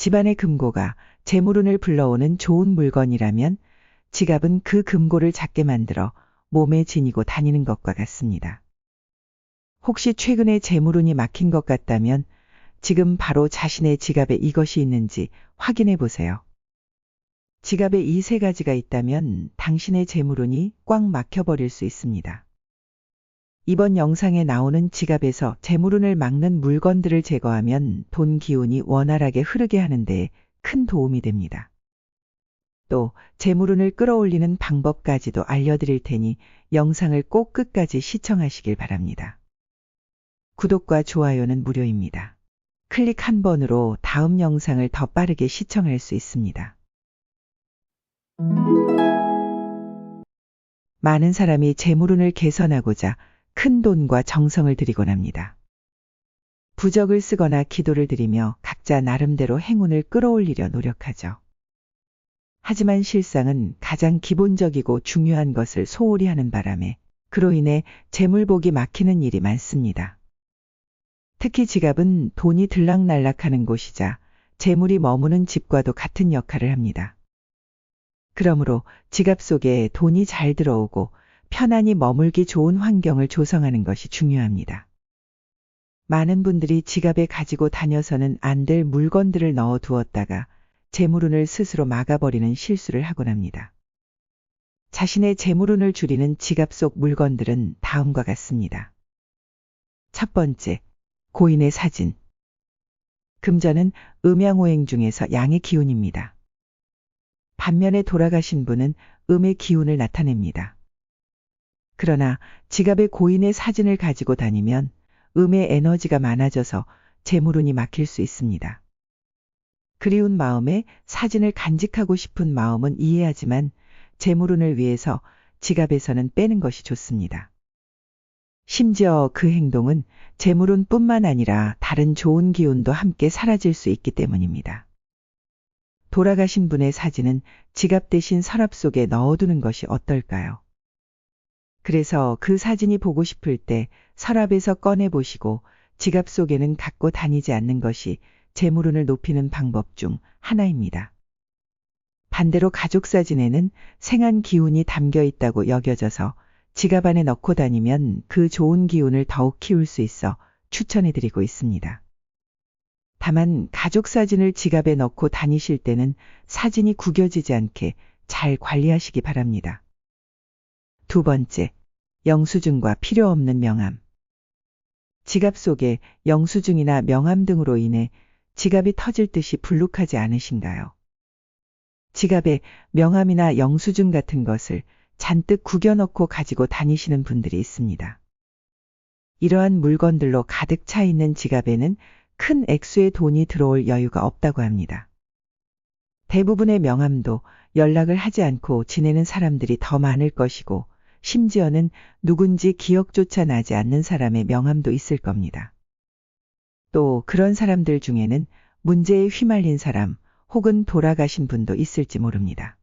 집안의 금고가 재물운을 불러오는 좋은 물건이라면 지갑은 그 금고를 작게 만들어 몸에 지니고 다니는 것과 같습니다. 혹시 최근에 재물운이 막힌 것 같다면 지금 바로 자신의 지갑에 이것이 있는지 확인해 보세요. 지갑에 이 세 가지가 있다면 당신의 재물운이 꽉 막혀버릴 수 있습니다. 이번 영상에 나오는 지갑에서 재물운을 막는 물건들을 제거하면 돈 기운이 원활하게 흐르게 하는 데 큰 도움이 됩니다. 또 재물운을 끌어올리는 방법까지도 알려드릴 테니 영상을 꼭 끝까지 시청하시길 바랍니다. 구독과 좋아요는 무료입니다. 클릭 한 번으로 다음 영상을 더 빠르게 시청할 수 있습니다. 많은 사람이 재물운을 개선하고자 큰 돈과 정성을 들이곤 합니다. 부적을 쓰거나 기도를 드리며 각자 나름대로 행운을 끌어올리려 노력하죠. 하지만 실상은 가장 기본적이고 중요한 것을 소홀히 하는 바람에 그로 인해 재물복이 막히는 일이 많습니다. 특히 지갑은 돈이 들락날락하는 곳이자 재물이 머무는 집과도 같은 역할을 합니다. 그러므로 지갑 속에 돈이 잘 들어오고 편안히 머물기 좋은 환경을 조성하는 것이 중요합니다. 많은 분들이 지갑에 가지고 다녀서는 안 될 물건들을 넣어 두었다가 재물운을 스스로 막아버리는 실수를 하곤 합니다. 자신의 재물운을 줄이는 지갑 속 물건들은 다음과 같습니다. 첫 번째, 고인의 사진. 금전은 음양오행 중에서 양의 기운입니다. 반면에 돌아가신 분은 음의 기운을 나타냅니다. 그러나 지갑에 고인의 사진을 가지고 다니면 음의 에너지가 많아져서 재물운이 막힐 수 있습니다. 그리운 마음에 사진을 간직하고 싶은 마음은 이해하지만 재물운을 위해서 지갑에서는 빼는 것이 좋습니다. 심지어 그 행동은 재물운뿐만 아니라 다른 좋은 기운도 함께 사라질 수 있기 때문입니다. 돌아가신 분의 사진은 지갑 대신 서랍 속에 넣어두는 것이 어떨까요? 그래서 그 사진이 보고 싶을 때 서랍에서 꺼내보시고 지갑 속에는 갖고 다니지 않는 것이 재물운을 높이는 방법 중 하나입니다. 반대로 가족 사진에는 생한 기운이 담겨 있다고 여겨져서 지갑 안에 넣고 다니면 그 좋은 기운을 더욱 키울 수 있어 추천해드리고 있습니다. 다만 가족 사진을 지갑에 넣고 다니실 때는 사진이 구겨지지 않게 잘 관리하시기 바랍니다. 두 번째, 영수증과 필요 없는 명함. 지갑 속에 영수증이나 명함 등으로 인해 지갑이 터질 듯이 불룩하지 않으신가요? 지갑에 명함이나 영수증 같은 것을 잔뜩 구겨넣고 가지고 다니시는 분들이 있습니다. 이러한 물건들로 가득 차 있는 지갑에는 큰 액수의 돈이 들어올 여유가 없다고 합니다. 대부분의 명함도 연락을 하지 않고 지내는 사람들이 더 많을 것이고 심지어는 누군지 기억조차 나지 않는 사람의 명함도 있을 겁니다. 또 그런 사람들 중에는 문제에 휘말린 사람 혹은 돌아가신 분도 있을지 모릅니다.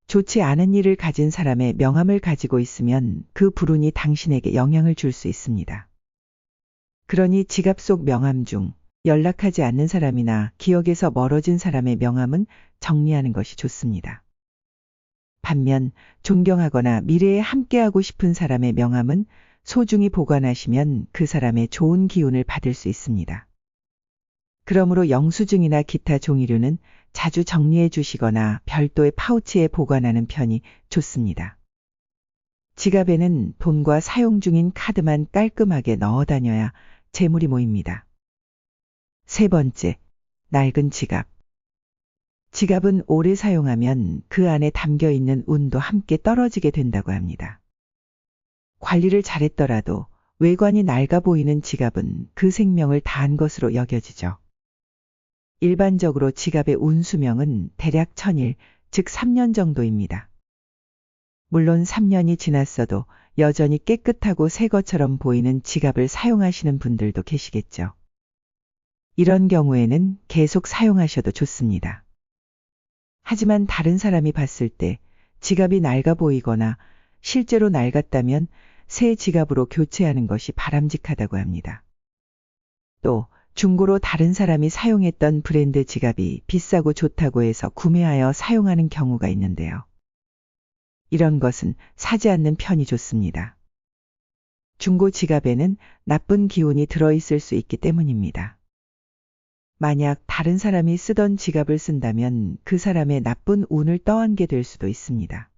좋지 않은 일을 가진 사람의 명함을 가지고 있으면 그 불운이 당신에게 영향을 줄 수 있습니다. 그러니 지갑 속 명함 중 연락하지 않는 사람이나 기억에서 멀어진 사람의 명함은 정리하는 것이 좋습니다. 반면 존경하거나 미래에 함께하고 싶은 사람의 명함은 소중히 보관하시면 그 사람의 좋은 기운을 받을 수 있습니다. 그러므로 영수증이나 기타 종이류는 자주 정리해 주시거나 별도의 파우치에 보관하는 편이 좋습니다. 지갑에는 돈과 사용 중인 카드만 깔끔하게 넣어 다녀야 재물이 모입니다. 세 번째, 낡은 지갑. 지갑은 오래 사용하면 그 안에 담겨 있는 운도 함께 떨어지게 된다고 합니다. 관리를 잘했더라도 외관이 낡아 보이는 지갑은 그 생명을 다한 것으로 여겨지죠. 일반적으로 지갑의 운 수명은 대략 1000일, 즉 3년 정도입니다. 물론 3년이 지났어도 여전히 깨끗하고 새 것처럼 보이는 지갑을 사용하시는 분들도 계시겠죠. 이런 경우에는 계속 사용하셔도 좋습니다. 하지만 다른 사람이 봤을 때 지갑이 낡아 보이거나 실제로 낡았다면 새 지갑으로 교체하는 것이 바람직하다고 합니다. 또 중고로 다른 사람이 사용했던 브랜드 지갑이 비싸고 좋다고 해서 구매하여 사용하는 경우가 있는데요. 이런 것은 사지 않는 편이 좋습니다. 중고 지갑에는 나쁜 기운이 들어있을 수 있기 때문입니다. 만약 다른 사람이 쓰던 지갑을 쓴다면 그 사람의 나쁜 운을 떠안게 될 수도 있습니다.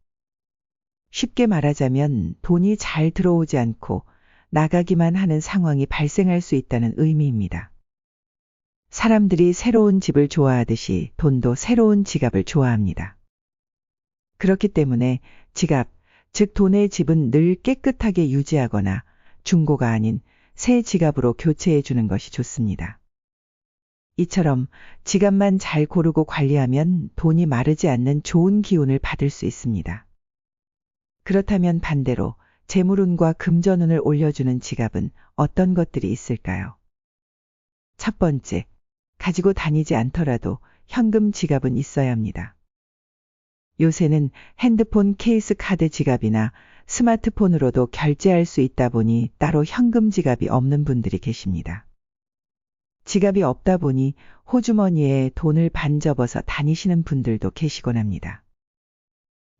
쉽게 말하자면 돈이 잘 들어오지 않고 나가기만 하는 상황이 발생할 수 있다는 의미입니다. 사람들이 새로운 집을 좋아하듯이 돈도 새로운 지갑을 좋아합니다. 그렇기 때문에 지갑, 즉 돈의 집은 늘 깨끗하게 유지하거나 중고가 아닌 새 지갑으로 교체해 주는 것이 좋습니다. 이처럼 지갑만 잘 고르고 관리하면 돈이 마르지 않는 좋은 기운을 받을 수 있습니다. 그렇다면 반대로 재물운과 금전운을 올려주는 지갑은 어떤 것들이 있을까요? 첫 번째, 가지고 다니지 않더라도 현금 지갑은 있어야 합니다. 요새는 핸드폰 케이스 카드 지갑이나 스마트폰으로도 결제할 수 있다 보니 따로 현금 지갑이 없는 분들이 계십니다. 지갑이 없다 보니 호주머니에 돈을 반 접어서 다니시는 분들도 계시곤 합니다.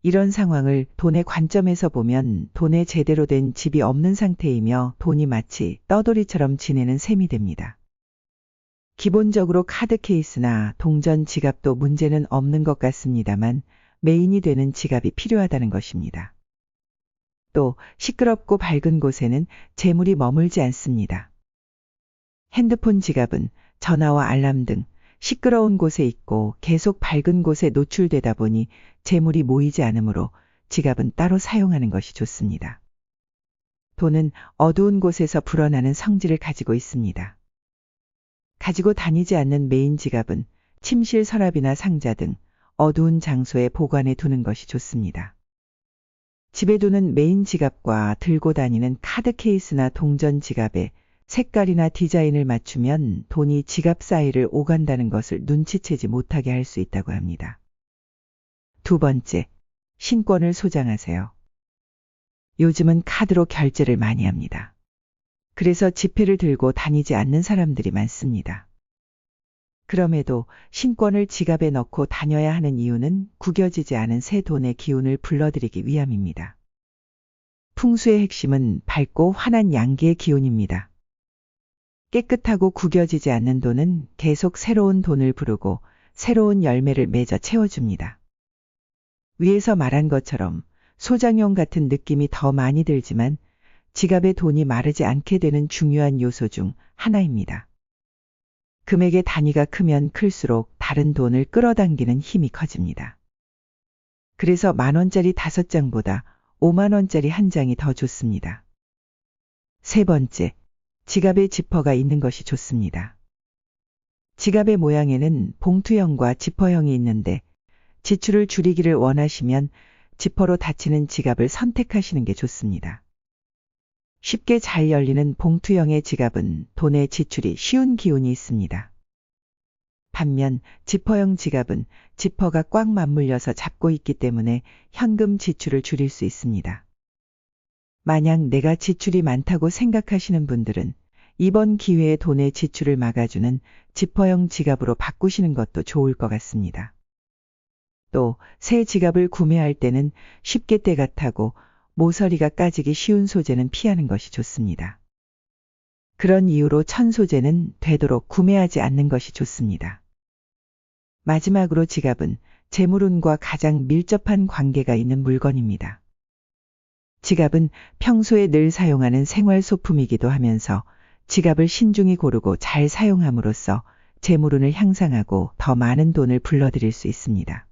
이런 상황을 돈의 관점에서 보면 돈에 제대로 된 집이 없는 상태이며 돈이 마치 떠돌이처럼 지내는 셈이 됩니다. 기본적으로 카드 케이스나 동전 지갑도 문제는 없는 것 같습니다만 메인이 되는 지갑이 필요하다는 것입니다. 또 시끄럽고 밝은 곳에는 재물이 머물지 않습니다. 핸드폰 지갑은 전화와 알람 등 시끄러운 곳에 있고 계속 밝은 곳에 노출되다 보니 재물이 모이지 않으므로 지갑은 따로 사용하는 것이 좋습니다. 돈은 어두운 곳에서 불어나는 성질을 가지고 있습니다. 가지고 다니지 않는 메인 지갑은 침실 서랍이나 상자 등 어두운 장소에 보관해 두는 것이 좋습니다. 집에 두는 메인 지갑과 들고 다니는 카드 케이스나 동전 지갑에 색깔이나 디자인을 맞추면 돈이 지갑 사이를 오간다는 것을 눈치채지 못하게 할 수 있다고 합니다. 두 번째, 신권을 소장하세요. 요즘은 카드로 결제를 많이 합니다. 그래서 지폐를 들고 다니지 않는 사람들이 많습니다. 그럼에도 신권을 지갑에 넣고 다녀야 하는 이유는 구겨지지 않은 새 돈의 기운을 불러들이기 위함입니다. 풍수의 핵심은 밝고 환한 양기의 기운입니다. 깨끗하고 구겨지지 않는 돈은 계속 새로운 돈을 부르고 새로운 열매를 맺어 채워줍니다. 위에서 말한 것처럼 소장용 같은 느낌이 더 많이 들지만 지갑에 돈이 마르지 않게 되는 중요한 요소 중 하나입니다. 금액의 단위가 크면 클수록 다른 돈을 끌어당기는 힘이 커집니다. 그래서 10,000원짜리 5장보다 50,000원짜리 1장이 더 좋습니다. 세 번째, 지갑에 지퍼가 있는 것이 좋습니다. 지갑의 모양에는 봉투형과 지퍼형이 있는데 지출을 줄이기를 원하시면 지퍼로 닫히는 지갑을 선택하시는 게 좋습니다. 쉽게 잘 열리는 봉투형의 지갑은 돈의 지출이 쉬운 기운이 있습니다. 반면 지퍼형 지갑은 지퍼가 꽉 맞물려서 잡고 있기 때문에 현금 지출을 줄일 수 있습니다. 만약 내가 지출이 많다고 생각하시는 분들은 이번 기회에 돈의 지출을 막아주는 지퍼형 지갑으로 바꾸시는 것도 좋을 것 같습니다. 또 새 지갑을 구매할 때는 쉽게 때가 타고 모서리가 까지기 쉬운 소재는 피하는 것이 좋습니다. 그런 이유로 천 소재는 되도록 구매하지 않는 것이 좋습니다. 마지막으로 지갑은 재물운과 가장 밀접한 관계가 있는 물건입니다. 지갑은 평소에 늘 사용하는 생활소품이기도 하면서 지갑을 신중히 고르고 잘 사용함으로써 재물운을 향상하고 더 많은 돈을 불러들일 수 있습니다.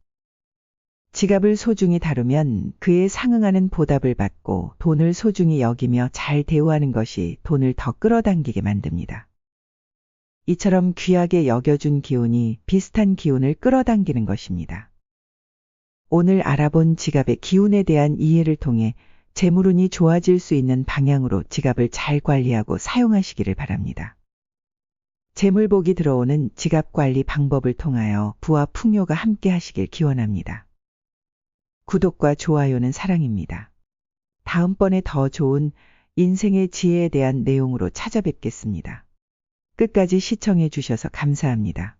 지갑을 소중히 다루면 그에 상응하는 보답을 받고 돈을 소중히 여기며 잘 대우하는 것이 돈을 더 끌어당기게 만듭니다. 이처럼 귀하게 여겨준 기운이 비슷한 기운을 끌어당기는 것입니다. 오늘 알아본 지갑의 기운에 대한 이해를 통해 재물운이 좋아질 수 있는 방향으로 지갑을 잘 관리하고 사용하시기를 바랍니다. 재물복이 들어오는 지갑 관리 방법을 통하여 부와 풍요가 함께 하시길 기원합니다. 구독과 좋아요는 사랑입니다. 다음번에 더 좋은 인생의 지혜에 대한 내용으로 찾아뵙겠습니다. 끝까지 시청해 주셔서 감사합니다.